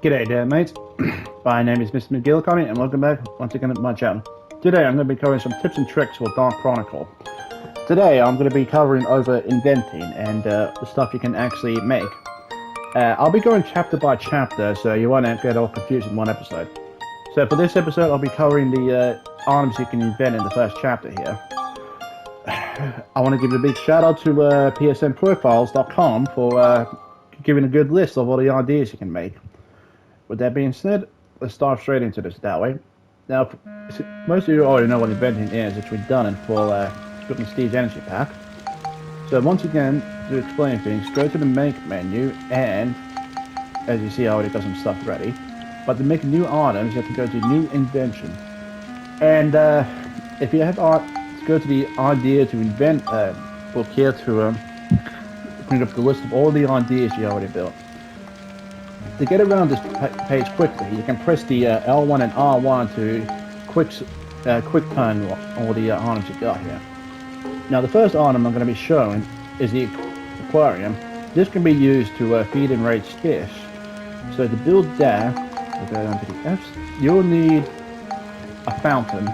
G'day there, mates. My name is Mr. Magilla-cutti, and welcome back once again to my channel. Today I'm going to be covering some tips and tricks for Dark Chronicle. Today I'm going to be covering over inventing and the stuff you can actually make. I'll be going chapter by chapter, so you won't get all confused in one episode. So for this episode I'll be covering the items you can invent in the first chapter here. I want to give a big shout out to psnprofiles.com for giving a good list of all the ideas you can make. With that being said, let's dive straight into this that way. Now, most of you already know what inventing is. It's redundant for Griffin Steve's energy pack. So once again, to explain things, go to the make menu, and as you see, I already got some stuff ready. But to make new items, you have to go to new invention. And if you have go to the idea to invent book here to bring up the list of all the ideas you already built. To get around this page quickly, you can press the L1 and R1 to quick turn all the items you got here. Now the first item I'm going to be showing is the aquarium. This can be used to feed and raise fish. So to build that, we'll go down to the F's, you'll need a fountain,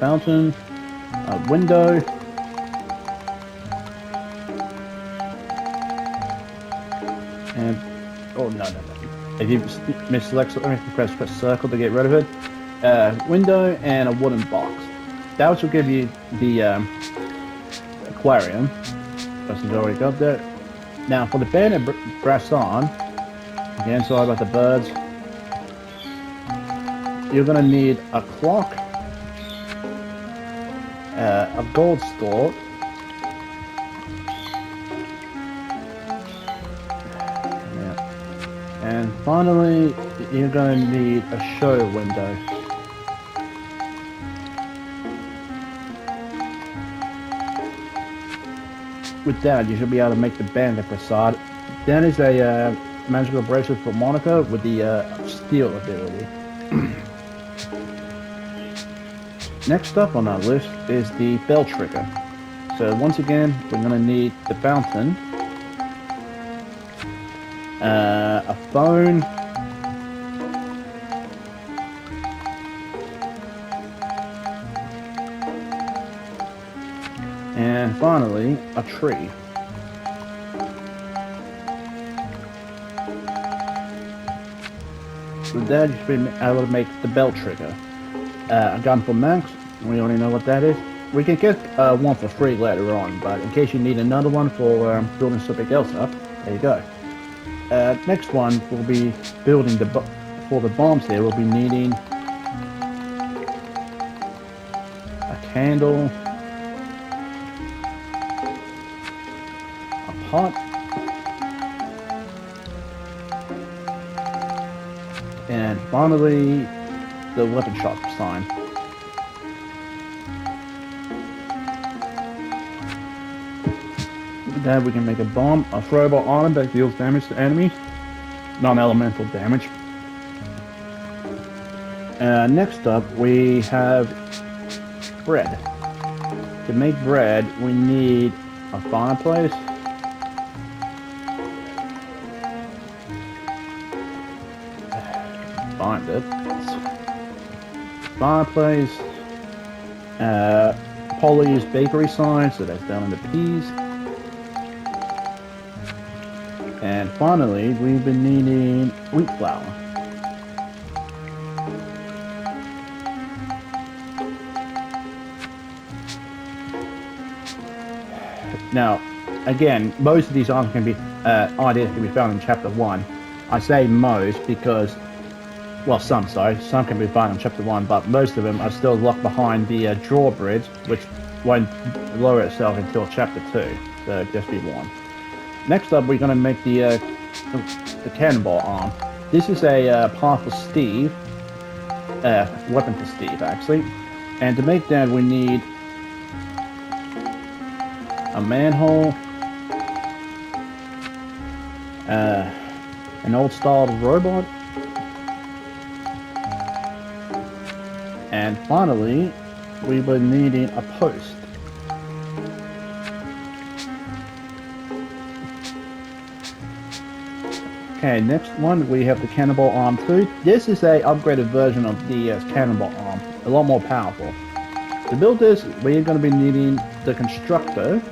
a window, and oh no. If you misselect something, press circle to get rid of it. Window and a wooden box. That will give you the aquarium. Person's already got that. Now for the banded brass on, again, sorry about the birds. You're gonna need a clock, a gold store, and finally, you're going to need a show window. With that, you should be able to make the bandit facade. That is a magical bracelet for Monica with the steel ability. Next up on our list is the bell trigger. So once again, we're going to need the fountain, a phone, and finally a tree. With that, you should be able to make the bell trigger. A gun for Max, we already know what that is. We can get one for free later on, but in case you need another one for building something else up, there you go. Next one will be building for the bombs here. We'll be needing a candle, a pot, and finally the weapon shop sign. With that, we can make a bomb, a throwable item that deals damage to enemies, non-elemental damage. Next up, we have bread. To make bread, we need a fireplace, find it. Fireplace, Polly's bakery sign, so that's down in the P's. And finally, we've been needing wheat flour. Now, again, most of these items can be ideas can be found in chapter 1. I say most because, well, some can be found in chapter 1, but most of them are still locked behind the drawbridge, which won't lower itself until chapter 2. So just be warned. Next up, we're going to make the cannonball arm. This is a part for Steve, weapon for Steve actually. And to make that, we need a manhole, an old style robot, and finally, we were needing a post. Okay, next one we have the Cannonball Arm 2. This is a upgraded version of the Cannonball Arm, a lot more powerful. To build this, we're going to be needing the constructor,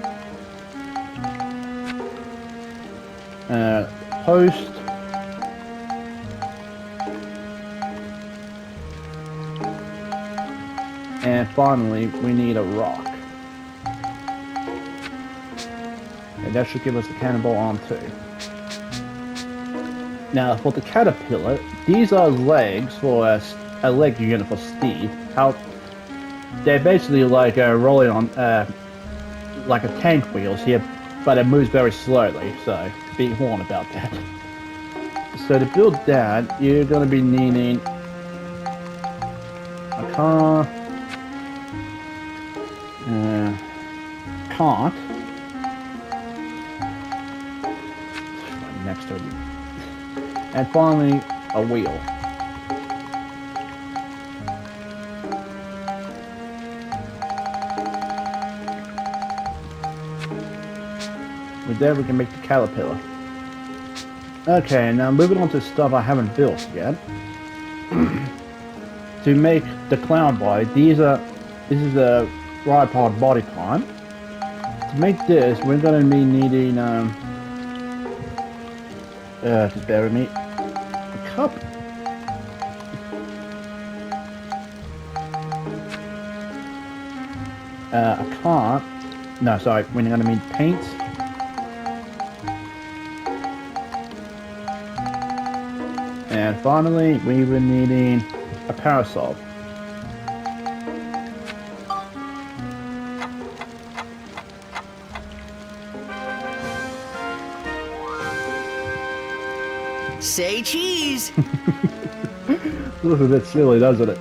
post, and finally we need a rock. And that should give us the Cannonball Arm 2. Now for the caterpillar, these are legs for a leg unit for Steve. They're basically like rolling on like a tank wheels here, but it moves very slowly, so be warned about that. So to build that, you're going to be needing a car, cart, next to it, and finally a wheel. With that we can make the caterpillar. Okay, now moving on to stuff I haven't built yet. To make the clown body, this is a tripod body part. To make this, we're going to be needing just bear with me, a cup, a cart, no sorry, we're going to need paint, and finally we were needing a parasol. Say cheese! Looks a bit silly, doesn't it?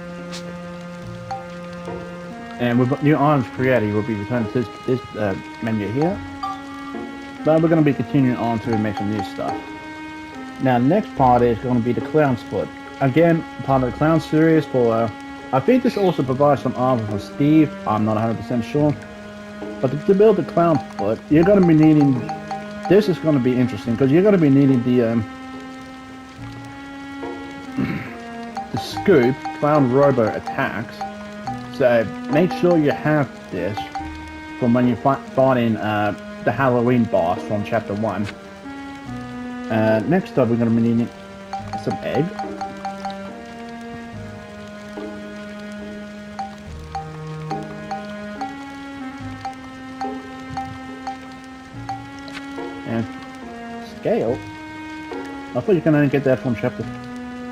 And with new items created, we'll be returning to this menu here. But we're going to be continuing on to make some new stuff. Now, the next part is going to be the clown's foot. Again, part of the clown series for, I think this also provides some armor for Steve. I'm not 100% sure. But to build the clown foot, you're going to be needing, this is going to be interesting, because you're going to be needing the scoop, clown robo attacks. So make sure you have this from when you're fighting the Halloween boss from chapter 1. Next up we're going to be needing some egg. And scale. I thought you can only get that from chapter.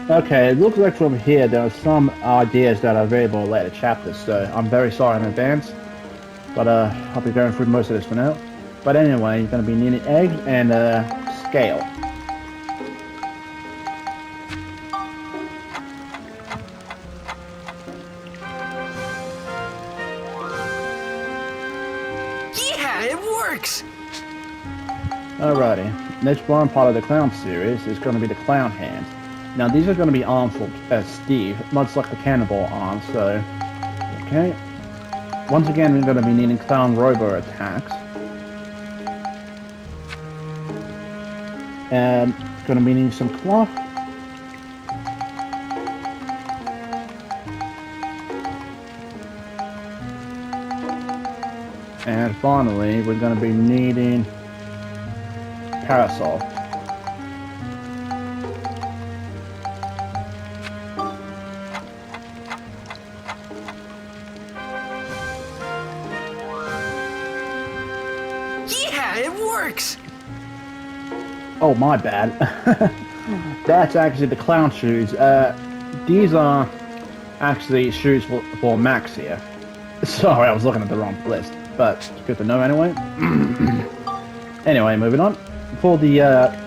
Okay, it looks like from here there are some ideas that are available in later chapters, so I'm very sorry in advance. But I'll be going through most of this for now. But anyway, you're going to be needing eggs and scale. Yeah, it works! Alrighty, next one part of the clown series is going to be the clown hands. Now these are going to be arms for Steve, much like the cannonball arms, so, okay. Once again we're going to be needing clown robo attacks. And going to be needing some cloth. And finally we're going to be needing parasol. It works! Oh, my bad. That's actually the clown shoes. These are actually shoes for Max here. Sorry, I was looking at the wrong list, but it's good to know anyway. Anyway, moving on. For the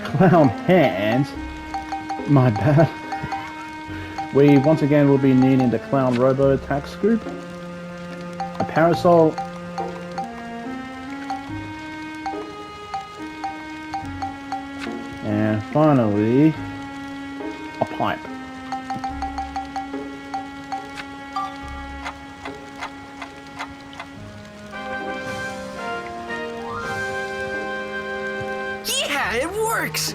clown hands, my bad. We once again will be needing the clown robo attack scoop, a parasol, and finally, a pipe. Yeah, it works!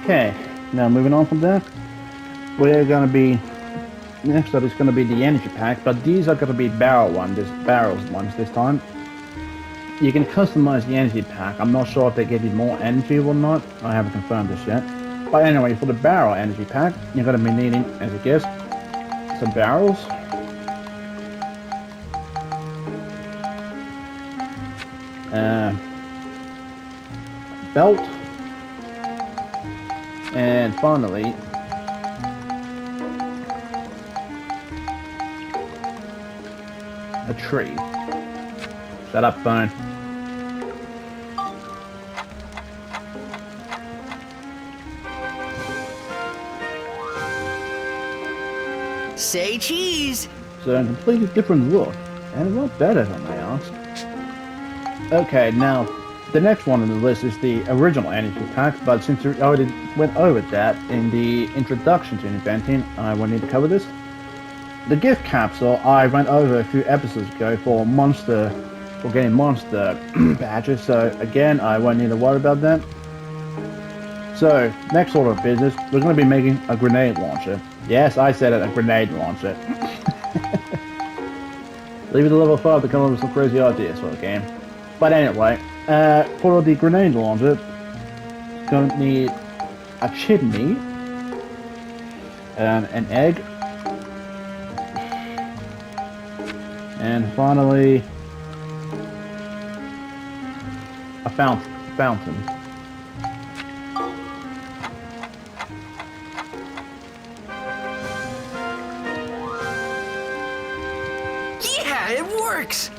Okay, now moving on from there, we're gonna be next up is gonna be the energy pack, but these are gonna be barrels ones this time. You can customize the energy pack. I'm not sure if they give you more energy or not. I haven't confirmed this yet. But anyway, for the barrel energy pack, you're gonna be needing, as a gift, some barrels. Belt. And finally, a tree. Shut up, phone. Say cheese. So a completely different look, and a lot better than I asked. Okay, now the next one on the list is the original energy pack, but since we already went over that in the introduction to Inventing, I won't need to cover this. The gift capsule I went over a few episodes ago for getting monster badges, so again I won't need to worry about that. So, next order of business, we're going to be making a grenade launcher. Yes, I said it, a grenade launcher. Leave it to level 5 to come up with some crazy ideas for the game. But anyway, for the grenade launcher, going to need a chimney, an egg, and finally a fountain. Yeah, it works.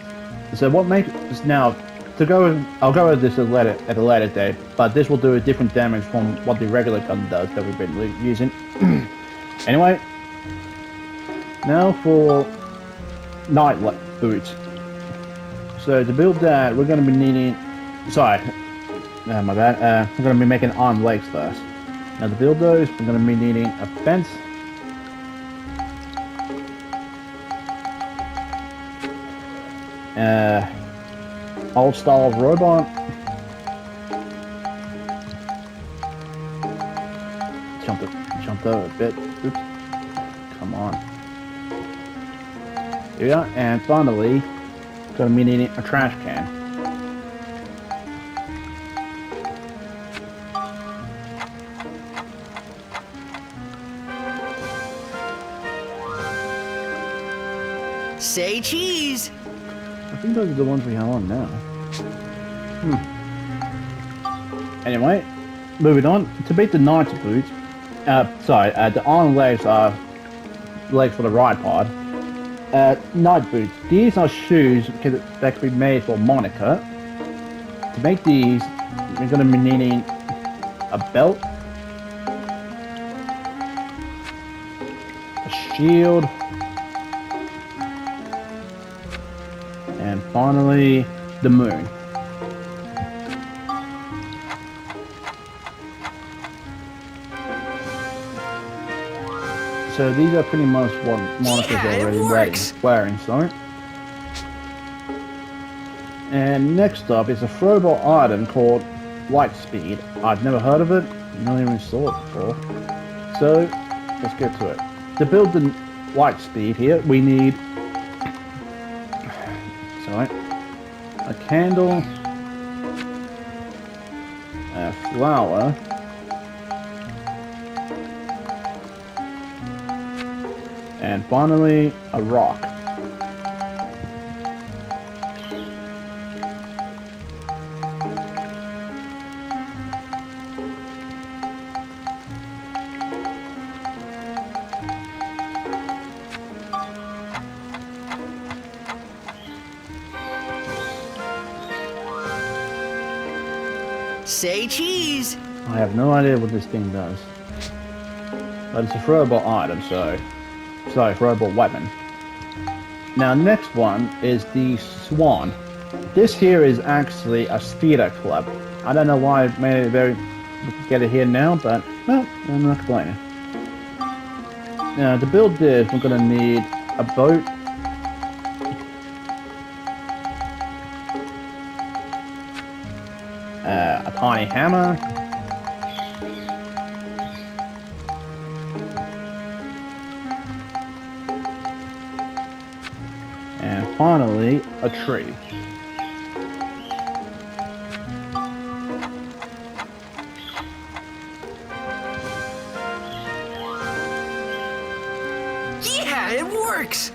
So what makes now I'll go over this at a later date, but this will do a different damage from what the regular gun does that we've been using. Anyway, now for night boots. So to build that, we're going to be needing. Sorry, my bad. We're going to be making armed legs first. Now to build those, we're going to be needing a fence. Old style robot. Jumped over a bit. Oops. Come on. Here we are. And finally, going to be needing a trash can. Say cheese. I think those are the ones we have on now. Anyway, moving on. To beat the knight's boots, the iron legs are legs for the right part. Knight boots. These are shoes that can be made for Monica. To make these, you're going to be needing a belt, a shield, and finally, the moon. So these are pretty much what Monica's already wearing, sorry. And next up is a throwable item called Light Speed. I've never heard of it, not even saw it before. So, let's get to it. To build the Light Speed here, we need a candle, a flower, and finally a rock. Say cheese. I have no idea what this thing does. But it's a throwable item, throwable weapon. Now, next one is the Swan. This here is actually a speeder club. I don't know why I made it get it here now, but, well, I'm not complaining. Now, to build this, we're going to need a boat, a tiny hammer, finally, a tree. Yeah, it works!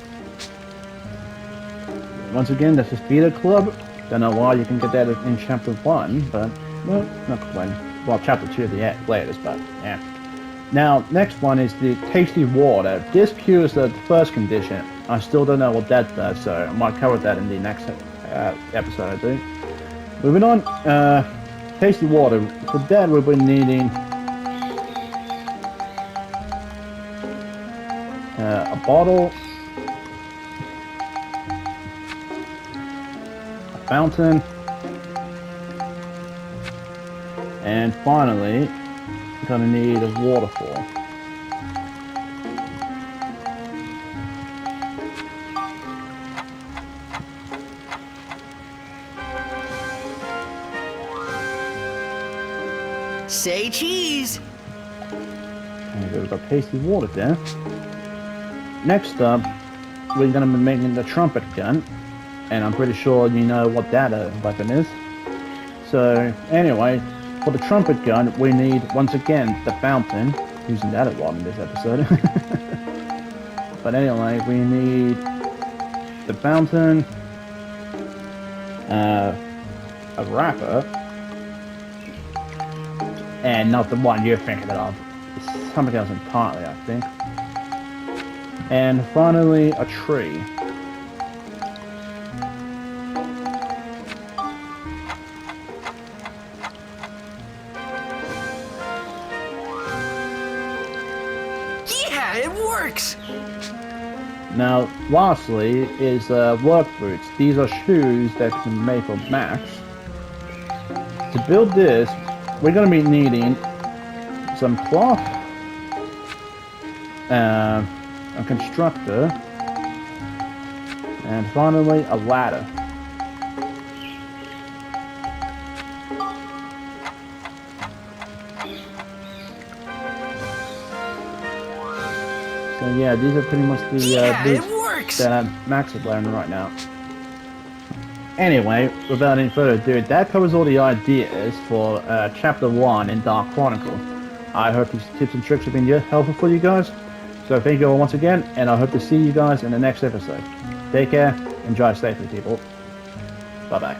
Once again, this is Theater Club. Don't know why you can get that in Chapter 1, but, well, not complaining. Well, Chapter 2 of the latest, but, yeah. Now, next one is the Tasty Water. This cures the first condition. I still don't know what that does, so I might cover that in the next episode, I think. Moving on, Tasty Water. For that, we'll be needing a bottle, a fountain, and finally, we're gonna need a waterfall. Say cheese! And we've got Tasty Water there. Next up, we're going to be making the Trumpet Gun, and I'm pretty sure you know what that weapon is. So, anyway, for the Trumpet Gun, we need, once again, the fountain. Using that a lot in this episode. But anyway, we need the fountain, a wrapper, and not the one you're thinking of. It's something else entirely, I think. And finally, a tree. Yeah, it works! Now, lastly, is work boots. These are shoes that can be made for Max. To build this, we're going to be needing some cloth, a constructor, and finally a ladder. So yeah, these are pretty much the boots that Max is wearing right now. Anyway, without any further ado, that covers all the ideas for Chapter 1 in Dark Chronicle. I hope these tips and tricks have been helpful for you guys. So thank you all once again, and I hope to see you guys in the next episode. Take care, and drive safely, people. Bye-bye.